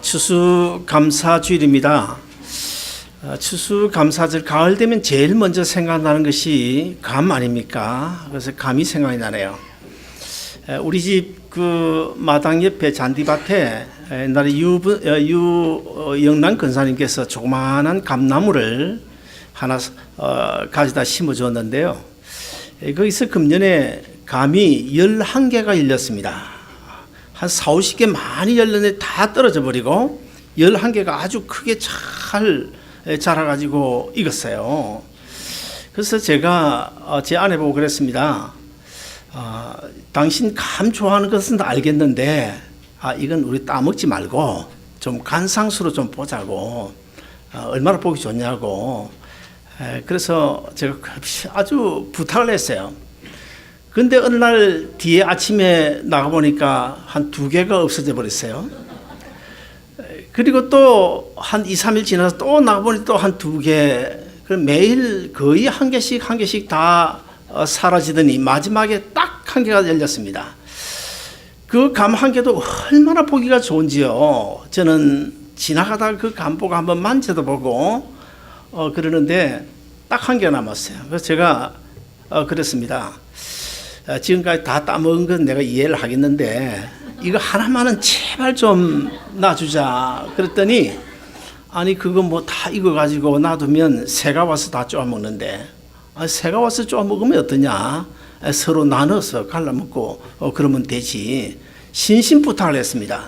추수감사주일입니다. 추수감사절 가을 되면 제일 먼저 생각나는 것이 감 아닙니까? 그래서 감이 생각이 나네요. 우리 집 그 마당 옆에 잔디밭에 옛날에 유영란 권사님께서 조그마한 감나무를 하나 가져다 심어주었는데요. 거기서 금년에 감이 11개가 열렸습니다. 한 4, 50개 많이 열렸는데 다 떨어져 버리고 11개가 아주 크게 잘 자라가지고 익었어요. 그래서 제가 제 아내 보고 그랬습니다. 당신 감 좋아하는 것은 알겠는데 이건 우리 따먹지 말고 좀 간상수로 좀 보자고, 얼마나 보기 좋냐고. 그래서 제가 아주 부탁을 했어요. 근데 어느 날 뒤에 아침에 나가보니까 한 2개가 없어져 버렸어요. 그리고 또 한 2, 3일 지나서 또 나가보니 또 한 2개. 그럼 매일 거의 한 개씩 다 사라지더니 마지막에 딱 1개가 열렸습니다. 그 감 1개도 얼마나 보기가 좋은지요. 저는 지나가다가 그 감 보고 한번 만져도 보고 그러는데 딱 1개 남았어요. 그래서 제가 그랬습니다. 지금까지 다 따먹은 건 내가 이해를 하겠는데 이거 하나만은 제발 좀 놔주자. 그랬더니 아니 그거 뭐 다 익어가지고 놔두면 새가 와서 다 쪼아먹는데, 새가 와서 쪼아먹으면 어떠냐, 서로 나눠서 갈라먹고 그러면 되지. 신신부탁을 했습니다.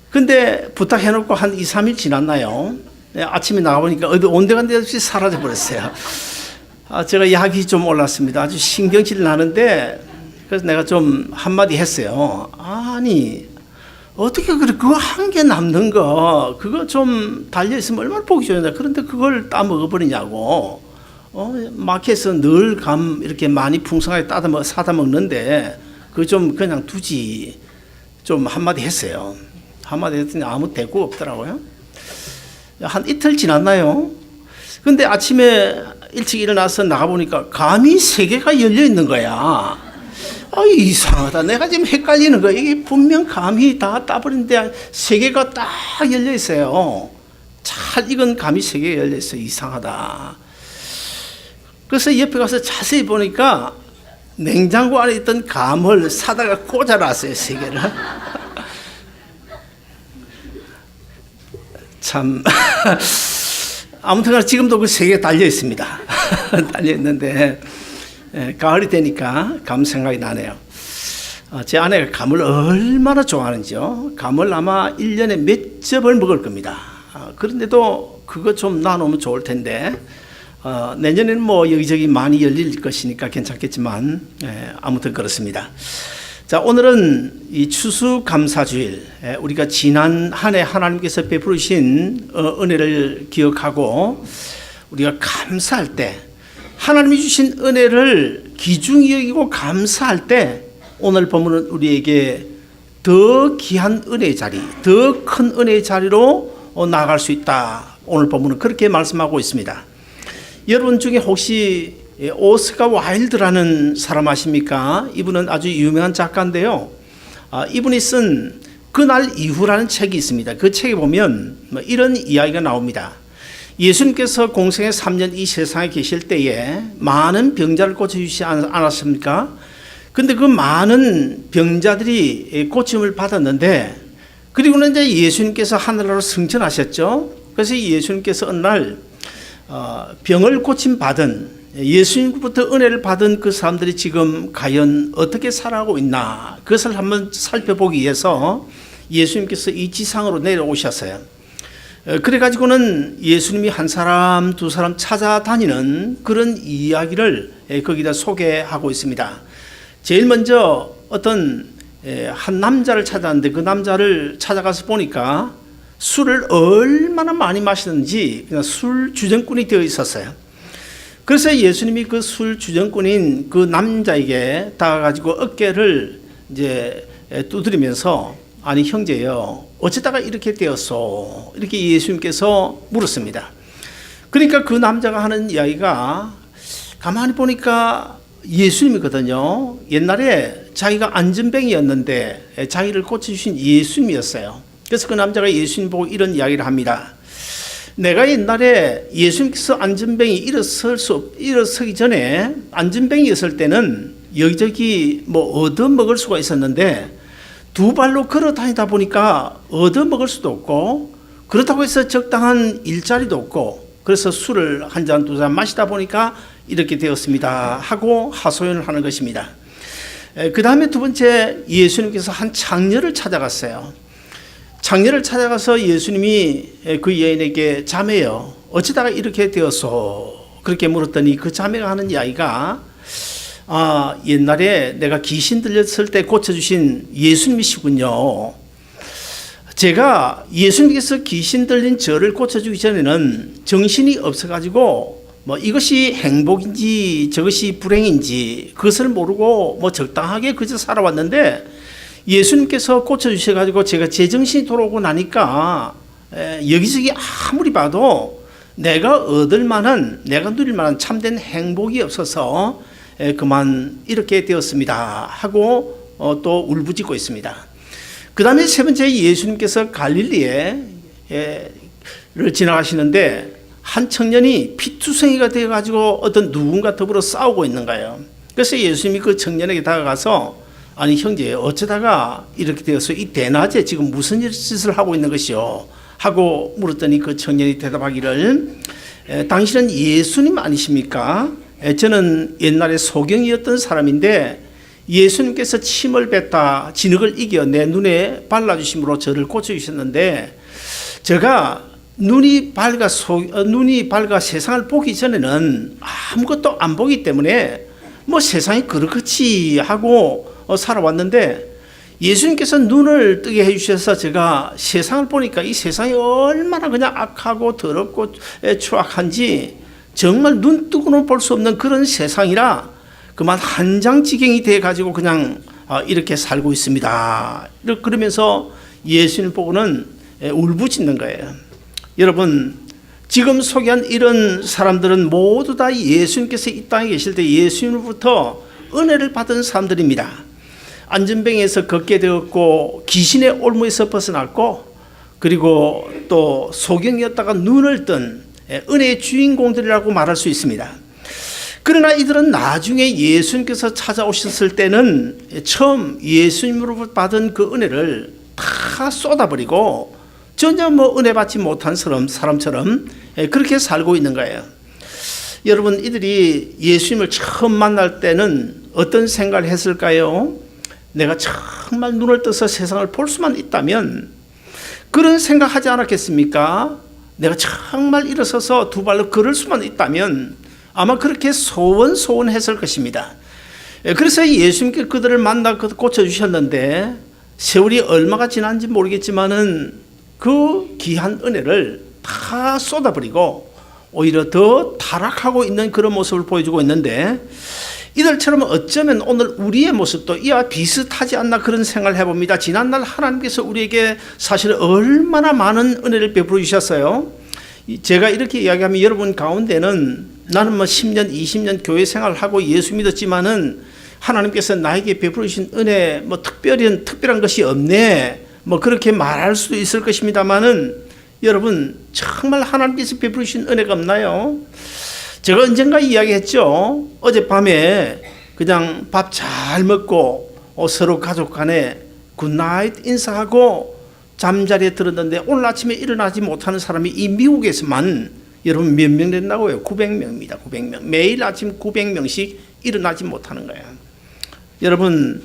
근데 부탁해놓고 한 2, 3일 지났나요? 아침에 나가보니까 어디 온데간데 없이 사라져버렸어요. 제가 약이 좀 올랐습니다. 아주 신경질 나는데, 그래서 내가 좀 한마디 했어요. 아니 어떻게 그래, 그거 1개 남는 거 그거 좀 달려있으면 얼마나 보기 좋냐. 그런데 그걸 따먹어버리냐고. 마켓에서 늘 감 이렇게 많이 풍성하게 사다 먹는데 그거 좀 그냥 두지. 좀 한마디 했어요. 한마디 했더니 아무 대꾸 없더라고요. 한 이틀 지났나요? 근데 아침에 일찍 일어나서 나가보니까 감이 3개가 열려 있는 거야. 이상하다. 내가 지금 헷갈리는 거야. 이게 분명 감이 다 따버린데 3개가 딱 열려 있어요. 잘 익은 감이 3개 열려 있어요. 이상하다. 그래서 옆에 가서 자세히 보니까 냉장고 안에 있던 감을 사다가 꽂아놨어요. 3개를. 참. 아무튼 지금도 그 3개 달려 있습니다. 달려 있는데 가을이 되니까 감 생각이 나네요. 제 아내가 감을 얼마나 좋아하는지요. 감을 아마 1년에 몇 접을 먹을 겁니다. 그런데도 그거 좀 놔놓으면 좋을 텐데, 내년에는 뭐 여기저기 많이 열릴 것이니까 괜찮겠지만, 아무튼 그렇습니다. 자, 오늘은 이 추수감사주일, 우리가 지난 한 해 하나님께서 베푸신 은혜를 기억하고 우리가 감사할 때, 하나님이 주신 은혜를 귀중히 여기고 감사할 때 오늘 본문은 우리에게 더 귀한 은혜의 자리, 더 큰 은혜의 자리로 나아갈 수 있다. 오늘 본문은 그렇게 말씀하고 있습니다. 여러분 중에 혹시 오스카 와일드라는 사람 아십니까? 이분은 아주 유명한 작가인데요. 이분이 쓴 그날 이후라는 책이 있습니다. 그 책에 보면 이런 이야기가 나옵니다. 예수님께서 공생의 3년 이 세상에 계실 때에 많은 병자를 고쳐주시지 않았습니까? 근데 그 많은 병자들이 고침을 받았는데, 그리고는 이제 예수님께서 하늘나라로 승천하셨죠. 그래서 예수님께서 어느 날 병을 고침받은, 예수님부터 은혜를 받은 그 사람들이 지금 과연 어떻게 살아가고 있나, 그것을 한번 살펴보기 위해서 예수님께서 이 지상으로 내려오셨어요. 그래가지고는 예수님이 한 사람, 2사람 찾아다니는 그런 이야기를 거기다 소개하고 있습니다. 제일 먼저 어떤 한 남자를 찾아왔는데, 그 남자를 찾아가서 보니까 술을 얼마나 많이 마시는지 그냥 술 주정꾼이 되어 있었어요. 그래서 예수님이 그 술 주정꾼인 그 남자에게 다가가지고 어깨를 이제 두드리면서, 아니 형제요, 어쩌다가 이렇게 되었소? 이렇게 예수님께서 물었습니다. 그러니까 그 남자가 하는 이야기가 가만히 보니까 예수님이거든요. 옛날에 자기가 안전뱅이였는데 자기를 고쳐주신 예수님이었어요. 그래서 그 남자가 예수님 보고 이런 이야기를 합니다. 내가 옛날에 예수님께서 안전뱅이 일어서기 전에 안전뱅이였을 때는 여기저기 얻어먹을 수가 있었는데 두 발로 걸어 다니다 보니까 얻어먹을 수도 없고 그렇다고 해서 적당한 일자리도 없고 그래서 술을 한 잔, 두 잔 마시다 보니까 이렇게 되었습니다 하고 하소연을 하는 것입니다. 그 다음에 두 번째, 예수님께서 한 장녀를 찾아갔어요. 장녀를 찾아가서 예수님이 그 여인에게 자매여 어찌다가 이렇게 되었소? 그렇게 물었더니 그 자매가 하는 이야기가 옛날에 내가 귀신 들렸을 때 고쳐주신 예수님이시군요. 제가 예수님께서 귀신 들린 저를 고쳐주기 전에는 정신이 없어가지고 이것이 행복인지 저것이 불행인지 그것을 모르고 적당하게 그저 살아왔는데 예수님께서 고쳐주셔가지고 제가 제정신이 돌아오고 나니까 여기저기 아무리 봐도 내가 얻을 만한, 내가 누릴 만한 참된 행복이 없어서 그만 이렇게 되었습니다 하고 또 울부짖고 있습니다. 그 다음에 세 번째, 예수님께서 갈릴리를 지나가시는데 한 청년이 피투성이가 되어가지고 어떤 누군가 더불어 싸우고 있는 거예요. 그래서 예수님이 그 청년에게 다가가서 아니 형제 어쩌다가 이렇게 되어서 이 대낮에 지금 무슨 짓을 하고 있는 것이요? 하고 물었더니 그 청년이 대답하기를 당신은 예수님 아니십니까? 저는 옛날에 소경이었던 사람인데 예수님께서 침을 뱉다 진흙을 이겨 내 눈에 발라주심으로 저를 고쳐주셨는데 제가 눈이 밝아 세상을 보기 전에는 아무것도 안 보기 때문에 세상이 그렇지 하고 살아왔는데 예수님께서 눈을 뜨게 해주셔서 제가 세상을 보니까 이 세상이 얼마나 그냥 악하고 더럽고 추악한지 정말 눈 뜨고는 볼 수 없는 그런 세상이라 그만 한장지경이 돼가지고 그냥 이렇게 살고 있습니다. 그러면서 예수님 보고는 울부짖는 거예요. 여러분, 지금 소개한 이런 사람들은 모두 다 예수님께서 이 땅에 계실 때 예수님으로부터 은혜를 받은 사람들입니다. 안전뱅이에서 걷게 되었고 귀신의 올무에서 벗어났고 그리고 또 소경이었다가 눈을 뜬 은혜의 주인공들이라고 말할 수 있습니다. 그러나 이들은 나중에 예수님께서 찾아오셨을 때는 처음 예수님으로부터 받은 그 은혜를 다 쏟아버리고 전혀 은혜 받지 못한 사람처럼 그렇게 살고 있는 거예요. 여러분, 이들이 예수님을 처음 만날 때는 어떤 생각을 했을까요? 내가 정말 눈을 떠서 세상을 볼 수만 있다면 그런 생각하지 않았겠습니까? 내가 정말 일어서서 두 발로 걸을 수만 있다면 아마 그렇게 소원했을 것입니다. 그래서 예수님께 그들을 만나 고쳐주셨는데 세월이 얼마가 지난지 모르겠지만은 그 귀한 은혜를 다 쏟아버리고 오히려 더 타락하고 있는 그런 모습을 보여주고 있는데 이들처럼 어쩌면 오늘 우리의 모습도 이와 비슷하지 않나 그런 생각을 해봅니다. 지난날 하나님께서 우리에게 사실 얼마나 많은 은혜를 베풀어 주셨어요. 제가 이렇게 이야기하면 여러분 가운데는 나는 10년, 20년 교회 생활을 하고 예수 믿었지만은 하나님께서 나에게 베풀어 주신 은혜 특별한 것이 없네. 그렇게 말할 수도 있을 것입니다만은 여러분 정말 하나님께서 베풀어 주신 은혜가 없나요? 제가 언젠가 이야기했죠. 어젯밤에 그냥 밥 잘 먹고 서로 가족 간에 굿나잇 인사하고 잠자리에 들었는데 오늘 아침에 일어나지 못하는 사람이 이 미국에서만 여러분 몇 명 된다고요? 900명입니다. 900명. 매일 아침 900명씩 일어나지 못하는 거예요. 여러분,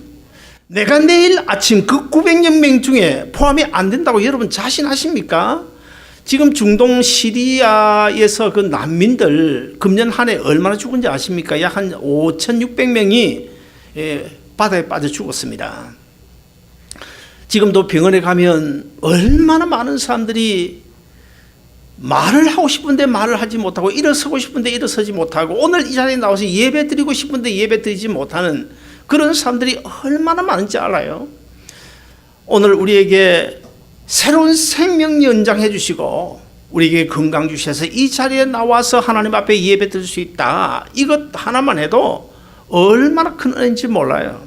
내가 내일 아침 그 900명 중에 포함이 안 된다고 여러분 자신하십니까? 지금 중동 시리아에서 그 난민들 금년 한 해 얼마나 죽은지 아십니까? 약 한 5,600명이 바다에 빠져 죽었습니다. 지금도 병원에 가면 얼마나 많은 사람들이 말을 하고 싶은데 말을 하지 못하고 일어서고 싶은데 일어서지 못하고 오늘 이 자리에 나와서 예배 드리고 싶은데 예배 드리지 못하는 그런 사람들이 얼마나 많은지 알아요? 오늘 우리에게 새로운 생명 연장해 주시고 우리에게 건강 주셔서 이 자리에 나와서 하나님 앞에 예배 드릴 수 있다. 이것 하나만 해도 얼마나 큰 은혜인지 몰라요.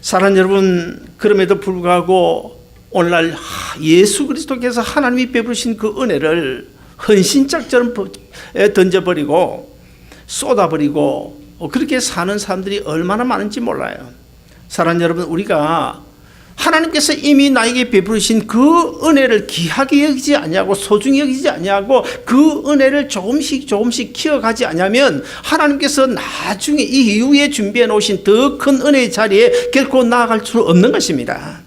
사랑하는 여러분, 그럼에도 불구하고 오늘날 예수 그리스도께서 하나님이 베푸신 그 은혜를 헌신짝처럼 던져버리고 쏟아버리고 그렇게 사는 사람들이 얼마나 많은지 몰라요. 사랑하는 여러분, 우리가 하나님께서 이미 나에게 베푸신 그 은혜를 귀하게 여기지 않냐고, 소중히 여기지 않냐고, 그 은혜를 조금씩 키워가지 않냐면 하나님께서 나중에 이후에 준비해 놓으신 더 큰 은혜의 자리에 결코 나아갈 수 없는 것입니다.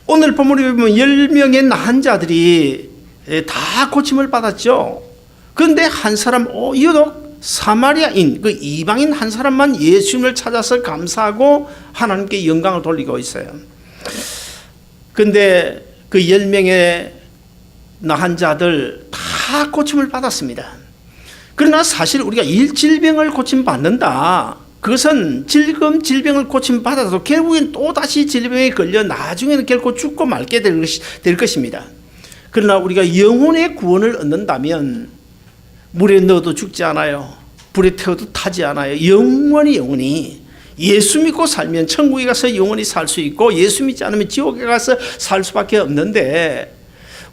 오늘 본문에 보면 10명의 나은 자들이 다 고침을 받았죠. 그런데 한 사람, 유독 사마리아인, 그 이방인 한 사람만 예수님을 찾아서 감사하고 하나님께 영광을 돌리고 있어요. 그런데 그 10명의 나은 자들 다 고침을 받았습니다. 그러나 사실 우리가 질병을 고침받는다, 그것은 질병을 고침받아도 결국엔 또다시 질병에 걸려 나중에는 결코 죽고 말게 될 것입니다. 그러나 우리가 영혼의 구원을 얻는다면 물에 넣어도 죽지 않아요. 불에 태워도 타지 않아요. 영원히 예수 믿고 살면 천국에 가서 영원히 살 수 있고, 예수 믿지 않으면 지옥에 가서 살 수밖에 없는데,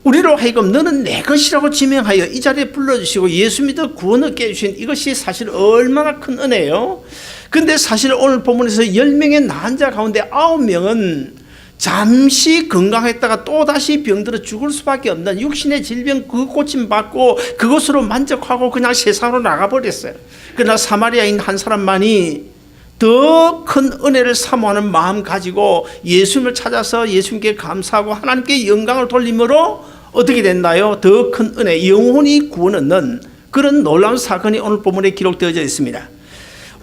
우리로 하여금 너는 내 것이라고 지명하여 이 자리에 불러주시고 예수 믿어 구원 얻게 해주신 이것이 사실 얼마나 큰 은혜예요. 그런데 사실 오늘 본문에서 10명의 나은 자 가운데 9명은 잠시 건강했다가 또다시 병들어 죽을 수밖에 없는 육신의 질병 그 고침받고 그것으로 만족하고 그냥 세상으로 나가버렸어요. 그러나 사마리아인 한 사람만이 더 큰 은혜를 사모하는 마음 가지고 예수님을 찾아서 예수님께 감사하고 하나님께 영광을 돌림으로 어떻게 됐나요? 더 큰 은혜, 영혼이 구원 얻는 그런 놀라운 사건이 오늘 본문에 기록되어져 있습니다.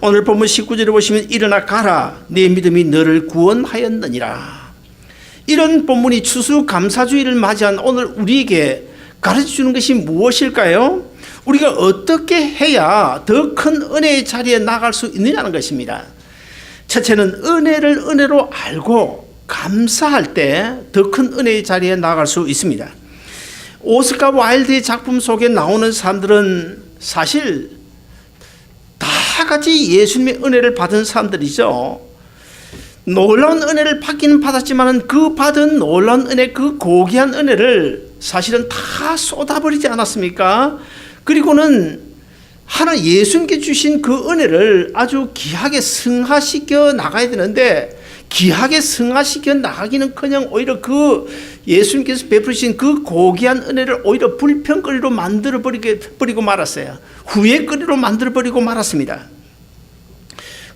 오늘 본문 19절에 보시면 일어나 가라, 내 믿음이 너를 구원하였느니라. 이런 본문이 추수감사주의를 맞이한 오늘 우리에게 가르쳐주는 것이 무엇일까요? 우리가 어떻게 해야 더 큰 은혜의 자리에 나갈 수 있느냐는 것입니다. 첫째는 은혜를 은혜로 알고 감사할 때 더 큰 은혜의 자리에 나갈 수 있습니다. 오스카 와일드의 작품 속에 나오는 사람들은 사실 다 같이 예수님의 은혜를 받은 사람들이죠. 놀라운 은혜를 받기는 받았지만 그 받은 놀라운 은혜, 그 고귀한 은혜를 사실은 다 쏟아버리지 않았습니까? 그리고는 하나 예수님께 주신 그 은혜를 아주 귀하게 승화시켜 나가야 되는데, 귀하게 승화시켜 나가기는커녕 오히려 그 예수님께서 베푸신 그 고귀한 은혜를 오히려 불평거리로 만들어버리고 말았어요. 후회거리로 만들어버리고 말았습니다.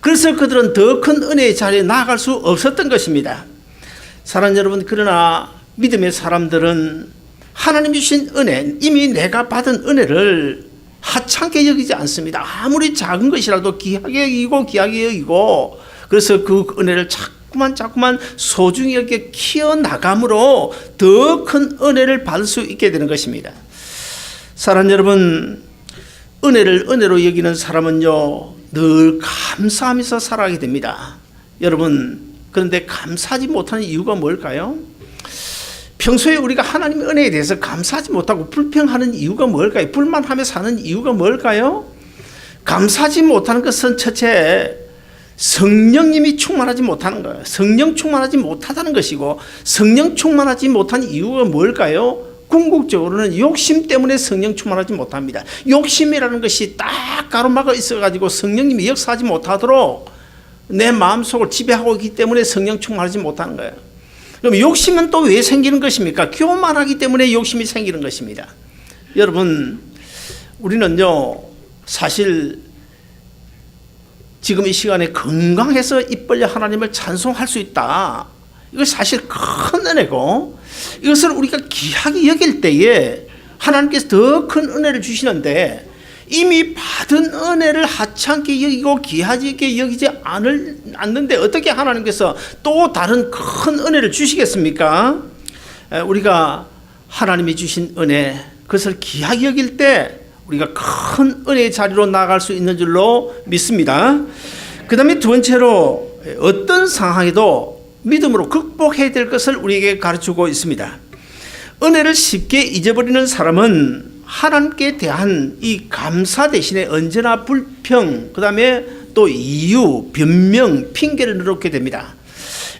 그래서 그들은 더 큰 은혜의 자리에 나아갈 수 없었던 것입니다. 사랑하는 여러분, 그러나 믿음의 사람들은 하나님 주신 은혜, 이미 내가 받은 은혜를 하찮게 여기지 않습니다. 아무리 작은 것이라도 귀하게 여기고 그래서 그 은혜를 자꾸만 소중히 여기게 키워나감으로 더 큰 은혜를 받을 수 있게 되는 것입니다. 사랑하는 여러분, 은혜를 은혜로 여기는 사람은요 늘 감사하면서 살아가게 됩니다. 여러분, 그런데 감사하지 못하는 이유가 뭘까요? 평소에 우리가 하나님의 은혜에 대해서 감사하지 못하고 불평하는 이유가 뭘까요? 불만하며 사는 이유가 뭘까요? 감사하지 못하는 것은 첫째, 성령님이 충만하지 못하는 거예요. 성령 충만하지 못하다는 것이고, 성령 충만하지 못한 이유가 뭘까요? 궁극적으로는 욕심 때문에 성령 충만하지 못합니다. 욕심이라는 것이 딱 가로막아 있어가지고 성령님이 역사하지 못하도록 내 마음속을 지배하고 있기 때문에 성령 충만하지 못하는 거예요. 그럼 욕심은 또 왜 생기는 것입니까? 교만하기 때문에 욕심이 생기는 것입니다. 여러분, 우리는요 사실 지금 이 시간에 건강해서 입 벌려 하나님을 찬송할 수 있다. 이거 사실 큰 은혜고, 이것을 우리가 귀하게 여길 때에 하나님께서 더 큰 은혜를 주시는데, 이미 받은 은혜를 하찮게 여기고 귀하게 여기지 않는데 어떻게 하나님께서 또 다른 큰 은혜를 주시겠습니까? 우리가 하나님이 주신 은혜, 그것을 귀하게 여길 때 우리가 큰 은혜의 자리로 나아갈 수 있는 줄로 믿습니다. 그 다음에 두 번째로, 어떤 상황에도 믿음으로 극복해야 될 것을 우리에게 가르치고 있습니다. 은혜를 쉽게 잊어버리는 사람은 하나님께 대한 이 감사 대신에 언제나 불평, 그 다음에 또 이유, 변명, 핑계를 넣게 됩니다.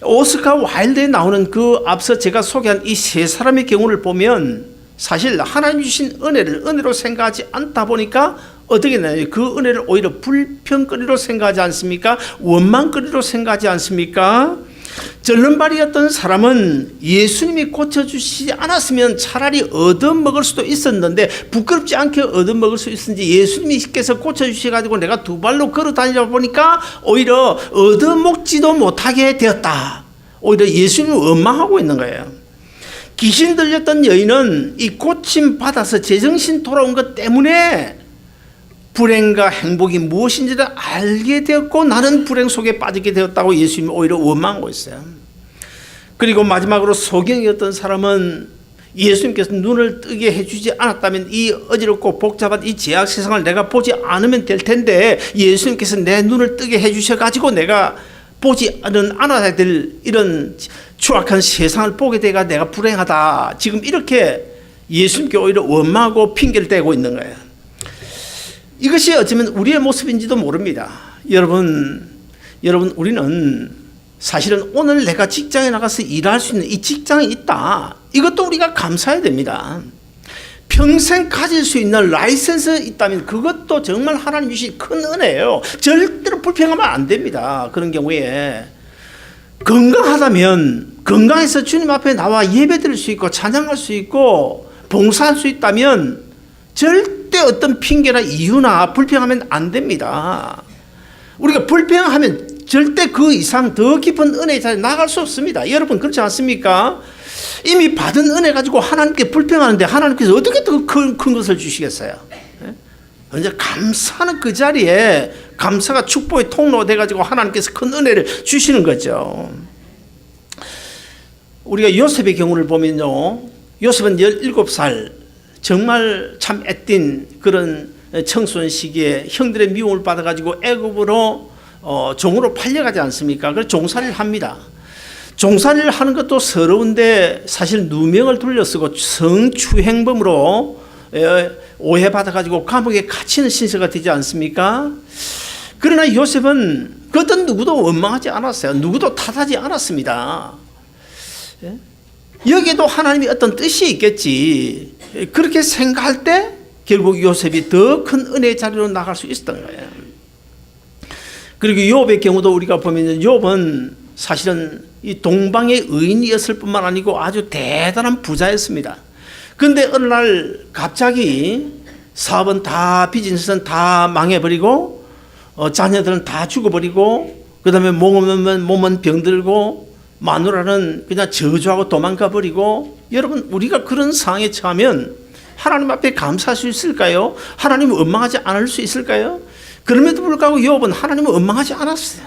오스카 와일드에 나오는 그 앞서 제가 소개한 이 세 사람의 경우를 보면 사실 하나님 주신 은혜를 은혜로 생각하지 않다 보니까 어떻게 되나요? 그 은혜를 오히려 불평거리로 생각하지 않습니까? 원망거리로 생각하지 않습니까? 절름발이었던 사람은 예수님이 고쳐주시지 않았으면 차라리 얻어먹을 수도 있었는데 부끄럽지 않게 얻어먹을 수 있었는지 예수님께서 고쳐주셔가지고 내가 두 발로 걸어 다니다 보니까 오히려 얻어먹지도 못하게 되었다. 오히려 예수님을 원망하고 있는 거예요. 귀신 들렸던 여인은 이 고침 받아서 제정신 돌아온 것 때문에 불행과 행복이 무엇인지를 알게 되었고 나는 불행 속에 빠지게 되었다고 예수님이 오히려 원망하고 있어요. 그리고 마지막으로 소경이었던 사람은 예수님께서 눈을 뜨게 해주지 않았다면 이 어지럽고 복잡한 이 제약 세상을 내가 보지 않으면 될 텐데 예수님께서 내 눈을 뜨게 해주셔가지고 내가 보지 않아야 될 이런 추악한 세상을 보게 되가 내가 불행하다. 지금 이렇게 예수님께 오히려 원망하고 핑계를 대고 있는 거예요. 이것이 어쩌면 우리의 모습인지도 모릅니다. 여러분 우리는 사실은 오늘 내가 직장에 나가서 일할 수 있는 이 직장이 있다. 이것도 우리가 감사해야 됩니다. 평생 가질 수 있는 라이센스 있다면 그것도 정말 하나님 주신 큰 은혜예요. 절대로 불평하면 안 됩니다. 그런 경우에 건강하다면 건강해서 주님 앞에 나와 예배드릴 수 있고 찬양할 수 있고 봉사할 수 있다면 절대 어떤 핑계나 이유나 불평하면 안 됩니다. 우리가 불평하면 절대 그 이상 더 깊은 은혜의 자리에 나갈 수 없습니다. 여러분 그렇지 않습니까? 이미 받은 은혜 가지고 하나님께 불평하는데 하나님께서 어떻게 더 큰 것을 주시겠어요? 이제 감사하는 그 자리에 감사가 축복의 통로가 돼가지고 하나님께서 큰 은혜를 주시는 거죠. 우리가 요셉의 경우를 보면요, 요셉은 17살 정말 참 애띤 그런 청소년 시기에 형들의 미움을 받아가지고 애굽으로 종으로 팔려가지 않습니까? 그래서 종살이를 합니다. 종살이를 하는 것도 서러운데 사실 누명을 돌려쓰고 성추행범으로 오해받아가지고 감옥에 갇히는 신세가 되지 않습니까? 그러나 요셉은 그 어떤 누구도 원망하지 않았어요. 누구도 탓하지 않았습니다. 여기에도 하나님이 어떤 뜻이 있겠지. 그렇게 생각할 때 결국 요셉이 더 큰 은혜의 자리로 나갈 수 있었던 거예요. 그리고 욥의 경우도 우리가 보면 욥은 사실은 이 동방의 의인이었을 뿐만 아니고 아주 대단한 부자였습니다. 그런데 어느 날 갑자기 사업은 다 비즈니스는 다 망해버리고 자녀들은 다 죽어버리고 그 다음에 몸은 병들고 마누라는 그냥 저주하고 도망가 버리고 여러분 우리가 그런 상황에 처하면 하나님 앞에 감사할 수 있을까요? 하나님을 원망하지 않을 수 있을까요? 그럼에도 불구하고 욥은 하나님을 원망하지 않았어요.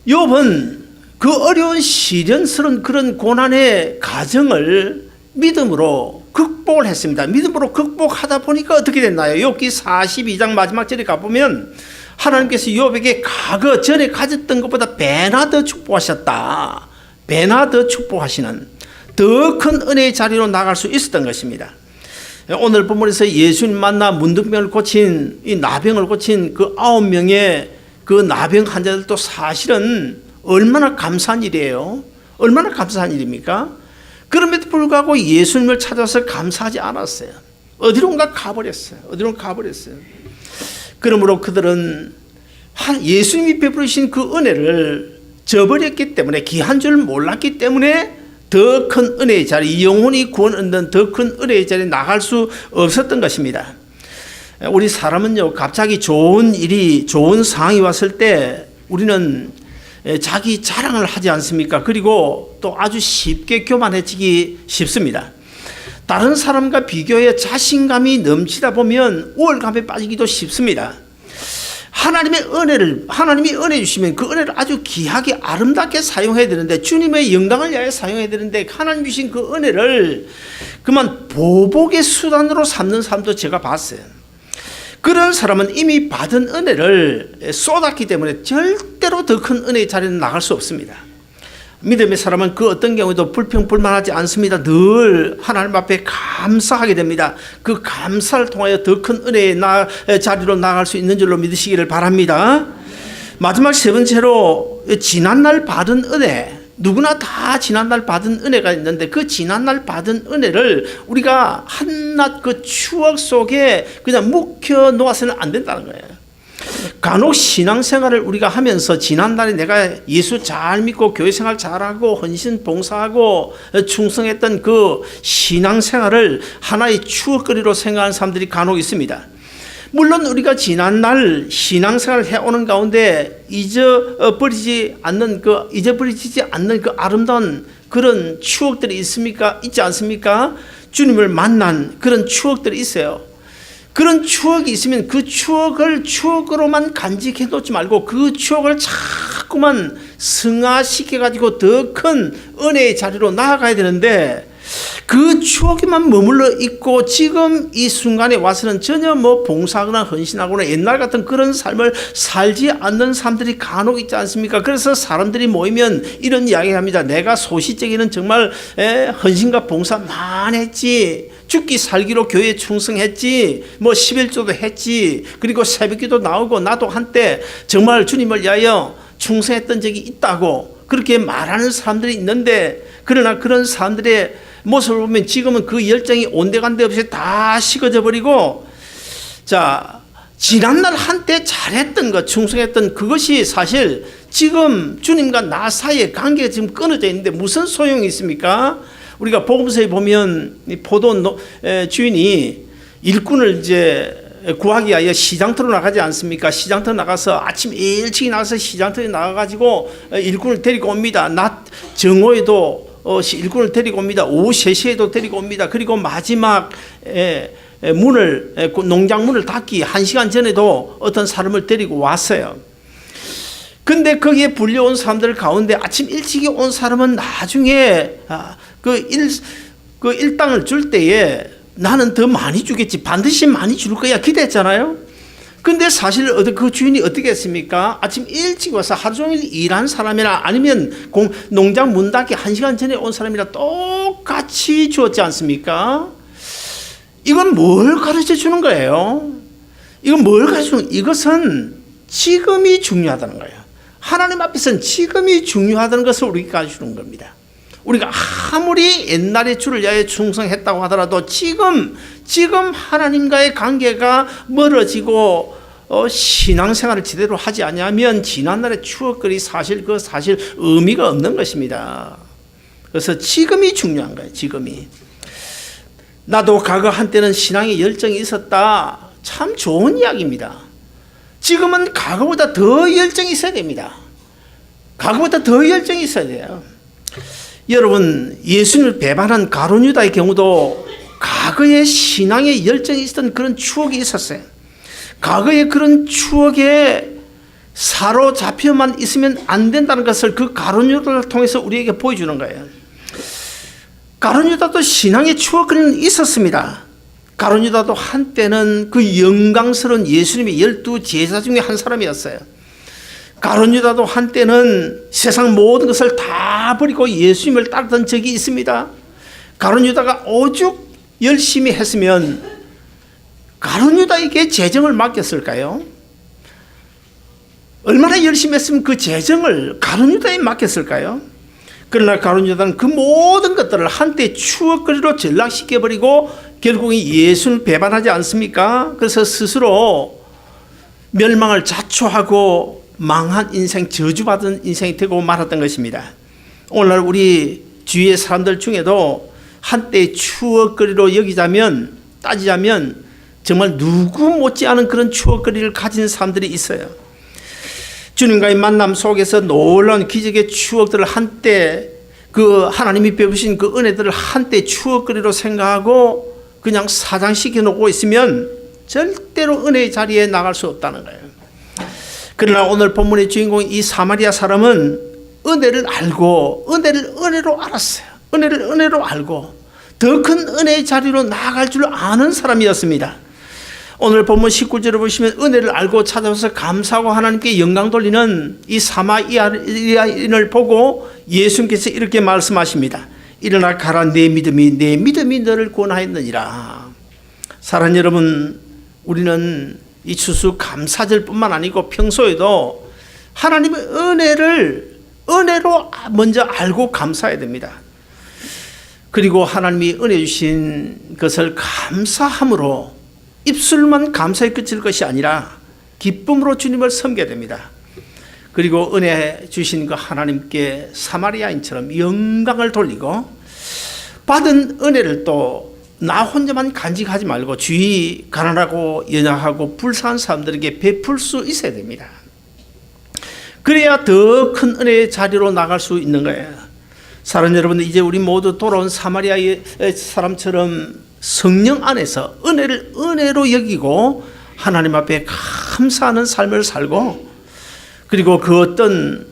욥은 그 어려운 시련스러운 그런 고난의 과정을 믿음으로 극복을 했습니다. 믿음으로 극복하다 보니까 어떻게 됐나요? 욥기 42장 마지막 절에 가보면 하나님께서 욥에게 과거 전에 가졌던 것보다 배나 더 축복하셨다. 배나 더 축복하시는 더 큰 은혜의 자리로 나갈 수 있었던 것입니다. 오늘 본문에서 예수님 만나 문둥병을 고친 이 나병을 고친 그 9명의 그 나병 환자들도 사실은 얼마나 감사한 일이에요. 얼마나 감사한 일입니까? 그럼에도 불구하고 예수님을 찾아서 감사하지 않았어요. 어디론가 가버렸어요. 그러므로 그들은 예수님이 베푸신 그 은혜를 저버렸기 때문에 귀한 줄 몰랐기 때문에 더 큰 은혜의 자리, 영혼이 구원 얻는 더 큰 은혜의 자리에 나갈 수 없었던 것입니다. 우리 사람은요, 갑자기 좋은 일이, 좋은 상황이 왔을 때 우리는 자기 자랑을 하지 않습니까? 그리고 또 아주 쉽게 교만해지기 쉽습니다. 다른 사람과 비교해 자신감이 넘치다 보면 우월감에 빠지기도 쉽습니다. 하나님이 은혜 주시면 그 은혜를 아주 귀하게 아름답게 사용해야 되는데, 주님의 영광을 위하여 사용해야 되는데, 하나님 주신 그 은혜를 그만 보복의 수단으로 삼는 사람도 제가 봤어요. 그런 사람은 이미 받은 은혜를 쏟았기 때문에 절대로 더 큰 은혜의 자리는 나갈 수 없습니다. 믿음의 사람은 그 어떤 경우에도 불평불만하지 않습니다. 늘 하나님 앞에 감사하게 됩니다. 그 감사를 통하여 더 큰 은혜의 자리로 나갈 수 있는 줄로 믿으시기를 바랍니다. 마지막 세 번째로 지난날 받은 은혜, 누구나 다 지난날 받은 은혜가 있는데 그 지난날 받은 은혜를 우리가 한낱 그 추억 속에 그냥 묵혀 놓아서는 안 된다는 거예요. 간혹 신앙생활을 우리가 하면서 지난날에 내가 예수 잘 믿고 교회생활 잘하고 헌신 봉사하고 충성했던 그 신앙생활을 하나의 추억거리로 생각하는 사람들이 간혹 있습니다. 물론 우리가 지난날 신앙생활을 해오는 가운데 잊어버리지 않는 그 아름다운 그런 추억들이 있지 않습니까? 주님을 만난 그런 추억들이 있어요. 그런 추억이 있으면 그 추억을 추억으로만 간직해 놓지 말고 그 추억을 자꾸만 승화시켜가지고 더 큰 은혜의 자리로 나아가야 되는데 그 추억에만 머물러 있고 지금 이 순간에 와서는 전혀 봉사하거나 헌신하거나 옛날 같은 그런 삶을 살지 않는 사람들이 간혹 있지 않습니까? 그래서 사람들이 모이면 이런 이야기를 합니다. 내가 소시적에는 정말 헌신과 봉사 많이 했지, 죽기 살기로 교회에 충성했지, 11조도 했지, 그리고 새벽기도 나오고 나도 한때 정말 주님을 위하여 충성했던 적이 있다고 그렇게 말하는 사람들이 있는데, 그러나 그런 사람들의 모습을 보면 지금은 그 열정이 온데간데 없이 다 식어져 버리고, 자, 지난날 한때 잘했던 것, 충성했던 그것이 사실 지금 주님과 나 사이의 관계가 지금 끊어져 있는데 무슨 소용이 있습니까? 우리가 복음서에 보면 이 포도 주인이 일꾼을 이제 구하기 위하여 시장터로 나가지 않습니까? 시장터 나가서 아침 일찍 나가서 시장터에 나가가지고 일꾼을 데리고 옵니다. 낮 정오에도 일꾼을 데리고 옵니다. 오후 3시에도 데리고 옵니다. 그리고 마지막 농장 문을 닫기 1시간 전에도 어떤 사람을 데리고 왔어요. 근데 거기에 불려온 사람들 가운데 아침 일찍이 온 사람은 나중에 그 일당을 줄 때에 나는 더 많이 주겠지, 반드시 많이 줄 거야 기대했잖아요. 근데 사실 그 주인이 어떻게 했습니까? 아침 일찍 와서 하루 종일 일한 사람이나 아니면 농장 문 닫기 1시간 전에 온 사람이나 똑같이 주었지 않습니까? 이건 뭘 가르쳐 주는 거예요? 이것은 지금이 중요하다는 거예요. 하나님 앞에서는 지금이 중요하다는 것을 우리가 가르쳐 주는 겁니다. 우리가 아무리 옛날에 주를 위하여 충성했다고 하더라도 지금 하나님과의 관계가 멀어지고 신앙생활을 제대로 하지 않으면 지난날의 추억거리 사실 의미가 없는 것입니다. 그래서 지금이 중요한 거예요. 지금이. 나도 과거 한때는 신앙에 열정이 있었다. 참 좋은 이야기입니다. 지금은 과거보다 더 열정이 있어야 됩니다. 과거보다 더 열정이 있어야 돼요. 여러분, 예수님을 배반한 가룟 유다의 경우도 과거에 신앙에 열정이 있었던 그런 추억이 있었어요. 과거에 그런 추억에 사로잡혀만 있으면 안 된다는 것을 그 가룟 유다를 통해서 우리에게 보여주는 거예요. 가룟 유다도 신앙의 추억은 있었습니다. 가룟 유다도 한때는 그 영광스러운 예수님의 12 제자 중에 한 사람이었어요. 가룟 유다도 한때는 세상 모든 것을 다 버리고 예수님을 따르던 적이 있습니다. 가룟 유다가 오죽 열심히 했으면 가룟 유다에게 재정을 맡겼을까요? 얼마나 열심히 했으면 그 재정을 가룟 유다에 맡겼을까요? 그러나 가룟 유다는 그 모든 것들을 한때 추억거리로 전락시켜버리고 결국은 예수를 배반하지 않습니까? 그래서 스스로 멸망을 자초하고 망한 인생, 저주받은 인생이 되고 말았던 것입니다. 오늘날 우리 주위의 사람들 중에도 한때 추억거리로 따지자면 정말 누구 못지않은 그런 추억거리를 가진 사람들이 있어요. 주님과의 만남 속에서 놀라운 기적의 추억들을 한때 그 하나님이 베푸신 그 은혜들을 한때 추억거리로 생각하고 그냥 사장시켜 놓고 있으면 절대로 은혜의 자리에 나갈 수 없다는 거예요. 그러나 오늘 본문의 주인공 이 사마리아 사람은 은혜를 알고 은혜로 알았어요. 은혜로 알고 더 큰 은혜의 자리로 나아갈 줄 아는 사람이었습니다. 오늘 본문 19절을 보시면 은혜를 알고 찾아와서 감사하고 하나님께 영광 돌리는 이 사마리아인을 보고 예수님께서 이렇게 말씀하십니다. 일어나 가라, 내 믿음이 너를 구원하였느니라. 사랑하는 여러분, 우리는 이 추수 감사절뿐만 아니고 평소에도 하나님의 은혜로 먼저 알고 감사해야 됩니다. 그리고 하나님이 은혜 주신 것을 감사함으로 입술만 감사에 그칠 것이 아니라 기쁨으로 주님을 섬겨야 됩니다. 그리고 은혜 주신 그 하나님께 사마리아인처럼 영광을 돌리고 받은 은혜를 또 나 혼자만 간직하지 말고 주위 가난하고 연약하고 불쌍한 사람들에게 베풀 수 있어야 됩니다. 그래야 더 큰 은혜의 자리로 나갈 수 있는 거예요. 사랑하는 여러분, 이제 우리 모두 돌아온 사마리아의 사람처럼 성령 안에서 은혜를 은혜로 여기고 하나님 앞에 감사하는 삶을 살고, 그리고 그 어떤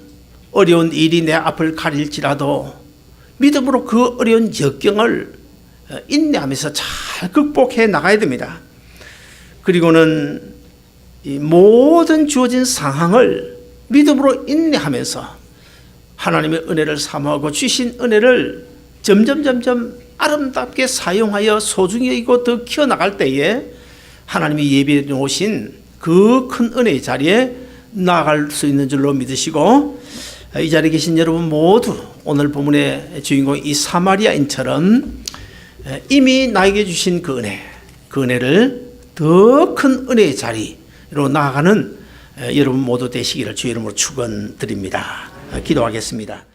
어려운 일이 내 앞을 가릴지라도 믿음으로 그 어려운 역경을 인내하면서 잘 극복해 나가야 됩니다. 그리고는 이 모든 주어진 상황을 믿음으로 인내하면서 하나님의 은혜를 사모하고 주신 은혜를 점점 아름답게 사용하여 소중히 여기고 더 키워나갈 때에 하나님이 예비해 놓으신 그 큰 은혜의 자리에 나아갈 수 있는 줄로 믿으시고, 이 자리에 계신 여러분 모두 오늘 본문의 주인공 이 사마리아인처럼 이미 나에게 주신 그 은혜를 더 큰 은혜의 자리로 나아가는 여러분 모두 되시기를 주의 이름으로 축원드립니다. 기도하겠습니다.